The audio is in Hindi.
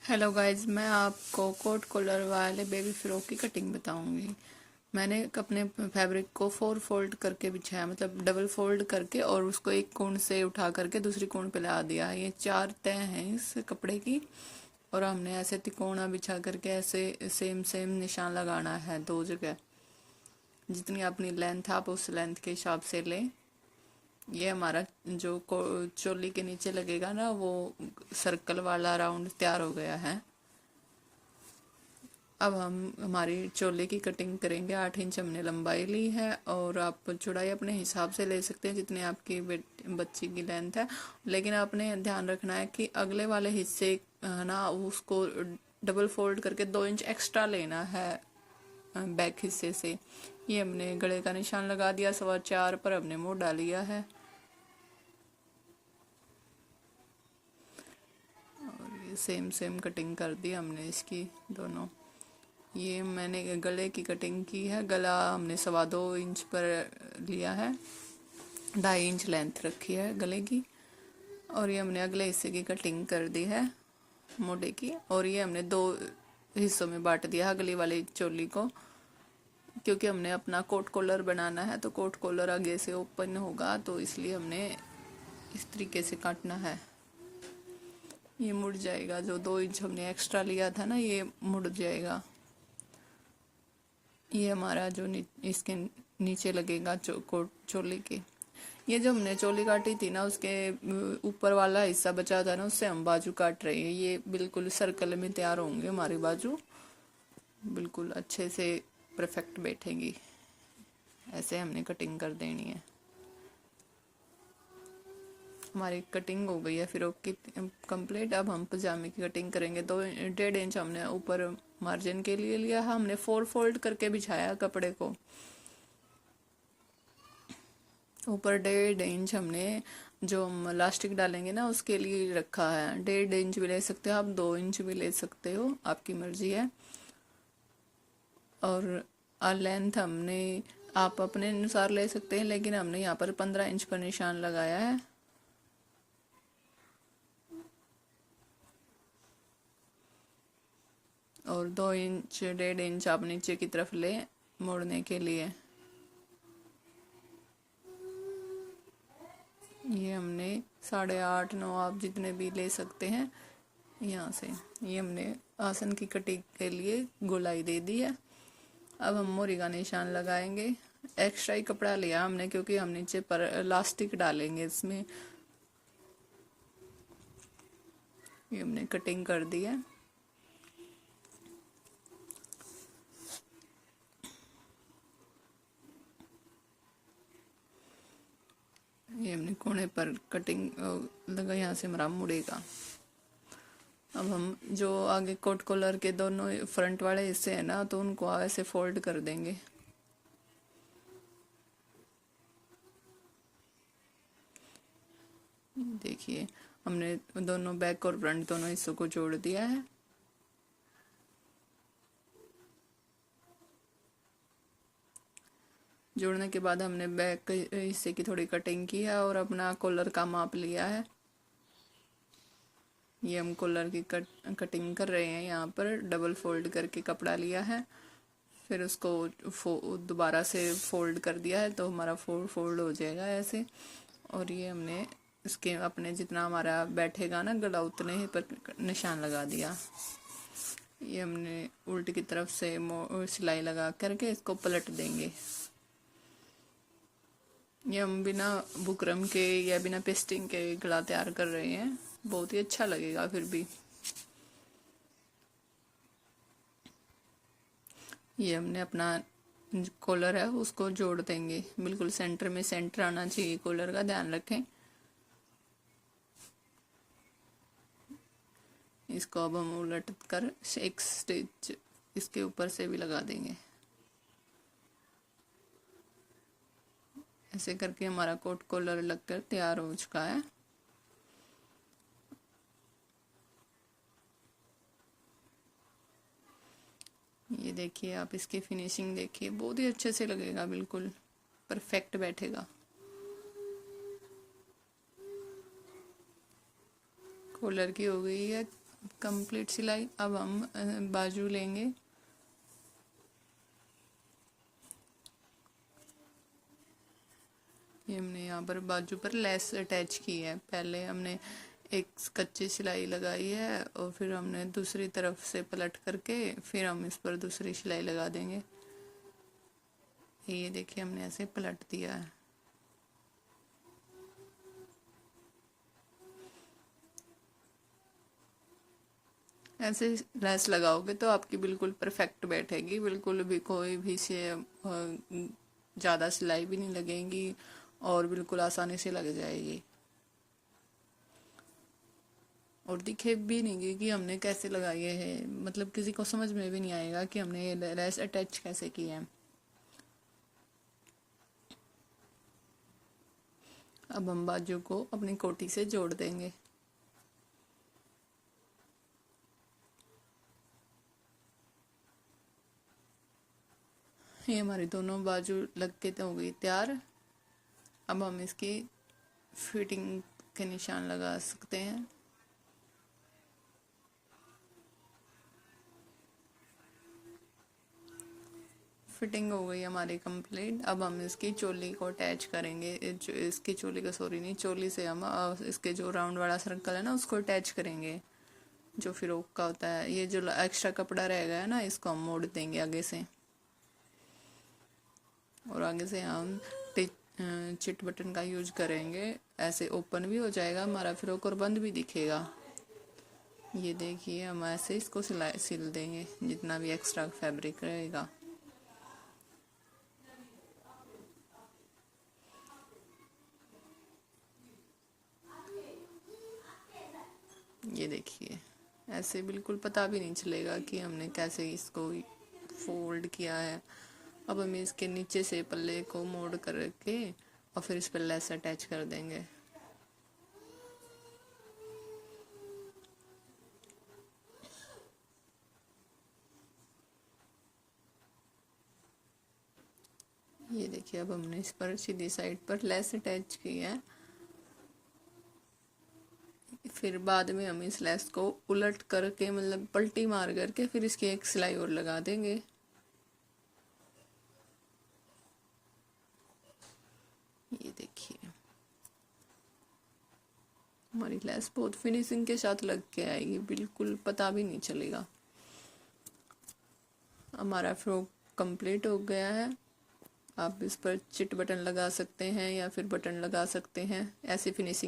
हेलो गाइस, मैं आपको कोट कॉलर वाले बेबी फ्रॉक की कटिंग बताऊंगी। मैंने अपने फैब्रिक को 4 फोल्ड करके बिछाया, मतलब डबल फोल्ड करके, और उसको एक कोण से उठा करके दूसरी कोण पे लगा दिया है। ये 4 तह हैं इस कपड़े की, और हमने ऐसे तिकोना बिछा करके ऐसे सेम सेम निशान लगाना है 2 जगह। जितनी अपनी लेंथ है आप उस लेंथ के हिसाब से लें। ये हमारा जो चोली के नीचे लगेगा ना, वो सर्कल वाला राउंड तैयार हो गया है। अब हम हमारी चोले की कटिंग करेंगे। 8 इंच हमने लंबाई ली है, और आप चौड़ाई अपने हिसाब से ले सकते हैं जितनी आपकी बच्ची की लेंथ है। लेकिन आपने ध्यान रखना है कि अगले वाले हिस्से है ना, उसको डबल फोल्ड करके 2 इंच एक्स्ट्रा लेना है बैक हिस्से से। ये हमने गले का निशान लगा दिया, 4.25 पर हमने मोड़ डाल लिया है। और ये सेम सेम कटिंग कर दी हमने इसकी दोनों। ये मैंने गले की कटिंग की है। गला हमने 2.25 इंच पर लिया है, 2.5 इंच लेंथ रखी है गले की। और ये हमने अगले हिस्से की कटिंग कर दी है मोटे की, और ये हमने 2 हिस्सों में बांट दिया है गली वाली चोली को, क्योंकि हमने अपना कोट कॉलर बनाना है। तो कोट कॉलर आगे से ओपन होगा, तो इसलिए हमने इस तरीके से काटना है। ये मुड़ जाएगा, जो 2 इंच हमने एक्स्ट्रा लिया था ना, ये मुड़ जाएगा। ये हमारा जो इसके नीचे लगेगा चोली के। ये जो हमने चोली काटी थी ना, उसके ऊपर वाला हिस्सा बचा था ना, उससे हम बाजू काट रहे हैं। ये बिल्कुल सर्कल में तैयार होंगे हमारी बाजू, बिल्कुल अच्छे से परफेक्ट बैठेगी। ऐसे हमने कटिंग कर देनी है। हमारी कटिंग हो गई है फ्रॉक की कंप्लीट। अब हम पजामे की कटिंग करेंगे। 1.5 इंच हमने ऊपर मार्जिन के लिए लिया है। हमने 4 फोल्ड करके बिछाया कपड़े को। ऊपर 1.5 इंच हमने जो हम लास्टिक डालेंगे ना, उसके लिए रखा है। 1.5 इंच भी ले सकते हो आप, 2 इंच भी ले सकते हो, आपकी मर्जी है। और लेंथ हमने आप अपने अनुसार ले सकते हैं, लेकिन हमने यहाँ पर 15 इंच पर निशान लगाया है। और 2 इंच 1.5 इंच आप नीचे की तरफ ले मोड़ने के लिए। ये हमने 8.5 9 आप जितने भी ले सकते हैं यहाँ से। ये हमने आसन की कटिंग के लिए गोलाई दे दी है। अब हम मोरी का निशान लगाएंगे। एक्स्ट्रा ही कपड़ा लिया हमने, क्योंकि हम नीचे पर इलास्टिक डालेंगे इसमें। ये हमने कटिंग कर दी है। ये हमने कोने पर कटिंग लगा, यहाँ से हमारा मुड़ेगा। अब हम जो आगे कोट कॉलर के दोनों फ्रंट वाले हिस्से हैं ना, तो उनको ऐसे फोल्ड कर देंगे। देखिए, हमने दोनों बैक और फ्रंट दोनों हिस्सों को जोड़ दिया है। जोड़ने के बाद हमने बैक हिस्से की थोड़ी कटिंग की है, और अपना कॉलर का माप लिया है। ये हम कॉलर की कटिंग कर रहे हैं। यहाँ पर डबल फोल्ड करके कपड़ा लिया है, फिर उसको दोबारा से फोल्ड कर दिया है, तो हमारा 4 फोल्ड हो जाएगा ऐसे। और ये हमने इसके अपने जितना हमारा बैठेगा ना गला, उतने ही पर निशान लगा दिया। ये हमने उल्टी की तरफ से सिलाई लगा करके इसको पलट देंगे। ये हम बिना बुकरम के या बिना पेस्टिंग के गला तैयार कर रहे हैं। बहुत ही अच्छा लगेगा फिर भी। ये हमने अपना कॉलर है उसको जोड़ देंगे। बिल्कुल सेंटर में सेंटर आना चाहिए कॉलर का, ध्यान रखें। इसको अब हम उलट कर एक स्टिच इसके ऊपर से भी लगा देंगे। ऐसे करके हमारा कोट कॉलर लगकर तैयार हो चुका है। ये देखिए, आप इसकी फिनिशिंग देखिए, बहुत ही अच्छे से लगेगा, बिल्कुल परफेक्ट बैठेगा। कॉलर की हो गई है कंप्लीट सिलाई। अब हम बाजू लेंगे, ये हमने यहाँ पर बाजू पर लेस अटैच की है। पहले हमने एक कच्ची सिलाई लगाई है और फिर हमने दूसरी तरफ से पलट करके फिर हम इस पर दूसरी सिलाई लगा देंगे। ये देखिए हमने ऐसे पलट दिया है। ऐसे लेस लगाओगे तो आपकी बिल्कुल परफेक्ट बैठेगी, बिल्कुल भी कोई भी से ज़्यादा सिलाई भी नहीं लगेगी और बिल्कुल आसानी से लग जाएगी और दिखे भी नहीं कि हमने कैसे लगाई है, मतलब किसी को समझ में भी नहीं आएगा कि हमने ये लेस अटैच कैसे किया है। अब हम बाजू को अपनी कोटी से जोड़ देंगे। ये हमारी दोनों बाजू लग के तो हो गई तैयार। अब हम इसकी फिटिंग के निशान लगा सकते हैं। फिटिंग हो गई हमारी कंप्लीट। अब हम इसकी चोली को अटैच करेंगे, इसकी चोली का सॉरी नहीं, चोली से हम इसके जो राउंड वाला सर्कल है ना उसको अटैच करेंगे, जो फ्रॉक का होता है। ये जो एक्स्ट्रा कपड़ा रह गया है ना इसको हम मोड़ देंगे आगे से, और आगे से हम चिट बटन का यूज करेंगे। ऐसे ओपन भी हो जाएगा हमारा फ्रॉक और बंद भी दिखेगा। ये देखिए हम ऐसे इसको सिल देंगे जितना भी एक्स्ट्रा फैब्रिक रहेगा। ये देखिए ऐसे बिल्कुल पता भी नहीं चलेगा कि हमने कैसे इसको फोल्ड किया है। अब हम इसके नीचे से पल्ले को मोड़ करके और फिर इस पर लेस अटैच कर देंगे। ये देखिए अब हमने इस पर सीधी साइड पर लेस अटैच की है। फिर बाद में हम इस लेस को उलट करके मतलब पलटी मार करके फिर इसकी एक सिलाई और लगा देंगे। ये देखिए हमारी लेस बहुत फिनिशिंग के साथ लग के आएगी, बिल्कुल पता भी नहीं चलेगा। हमारा फ्रॉक कंप्लीट हो गया है। आप इस पर चिट बटन लगा सकते हैं या फिर बटन लगा सकते हैं, ऐसी फिनिशिंग